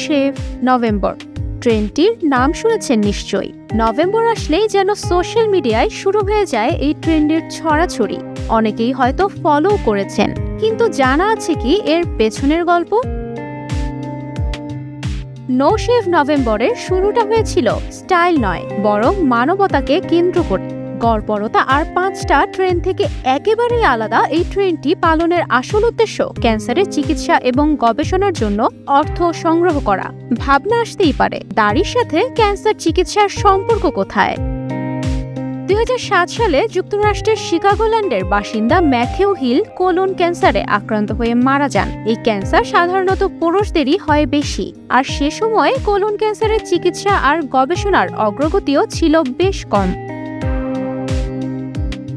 Shave November. ট্রেন্ডটির নাম শুনেছেন নিশ্চয়ই। নভেম্বর আসলেই যেন সোশ্যাল মিডিয়ায় শুরু হয়ে যায় এই ট্রেন্ডের ছড়াছড়ি। অনেকেই হয়তো ফলো করেছেন, কিন্তু জানা আছে কি এর পেছনের গল্প? নো শেভ নভেম্বরের শুরুটা হয়েছিল স্টাইল নয়, বরং মানবতাকে কেন্দ্র করে। গড়পড়তা আর 5টা ট্রেন্ড থেকে একেবারেই আলাদা এই ট্রেন্ডটি পালনের আসল উদ্দেশ্য ক্যান্সারের চিকিৎসা এবং গবেষণার জন্য অর্থ সংগ্রহ করা। ভাবনা আসতেই পারে, দাড়ির সাথে ক্যান্সার চিকিৎসার সম্পর্ক কোথায়? 2007 সালে যুক্তরাষ্ট্রের শিকাগোল্যান্ডের বাসিন্দা ম্যাথিউ হিল কোলন ক্যান্সারে আক্রান্ত হয়ে মারা যান। এই ক্যান্সার সাধারণত পুরুষদেরই হয় বেশি, আর সে সময়ে কোলন ক্যান্সারের চিকিৎসা আর গবেষণার অগ্রগতিও ছিল বেশ কম।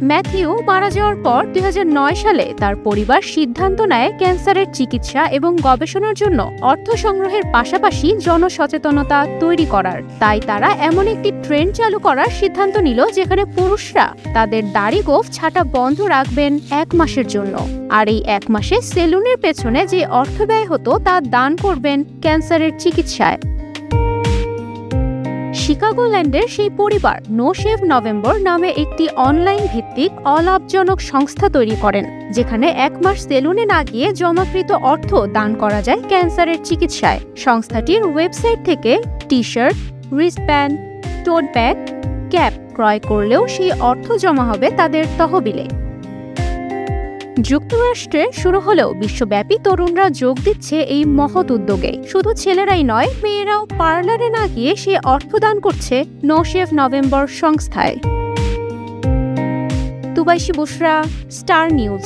ম্যাথিউ মারা যাওয়ার পর 2009 সালে তার পরিবার সিদ্ধান্ত নেয় ক্যান্সারের চিকিৎসা এবং গবেষণার জন্য অর্থ সংগ্রহের পাশাপাশি জনসচেতনতা তৈরি করার। তাই তারা এমন একটি ট্রেন্ড চালু করার সিদ্ধান্ত নিল যেখানে পুরুষরা তাদের দাড়ি গোঁফ ছাঁটা বন্ধ রাখবেন 1 মাসের জন্য, আর এই 1 মাসে সেলুনের পেছনে যে অর্থ ব্যয় হতো তা দান করবেন ক্যান্সারের চিকিৎসায়। শিকাগোল্যান্ডের সেই পরিবার নো শেভ নভেম্বর নামে একটি অনলাইন ভিত্তিক অলাভজনক সংস্থা তৈরি করেন, যেখানে 1 মাস সেলুনে না গিয়ে জমাকৃত অর্থ দান করা যায় ক্যান্সারের চিকিৎসায়। সংস্থাটির ওয়েবসাইট থেকে t-shirt, wristband, tote bag, cap ক্রয় করলেও সেই অর্থ জমা হবে তাদের তহবিলে। যুক্তরাষ্ট্রে শুরু হলেও বিশ্বব্যাপী তরুণরা যোগ দিচ্ছে এই মহৎ উদ্যোগে। শুধু ছেলেরাই নয়, মেয়েরাও পার্লারে না গিয়ে সে অর্থদান করছে নো শেভ নভেম্বর সংস্থায়। তুবাইশি বুশরা, স্টার নিউজ।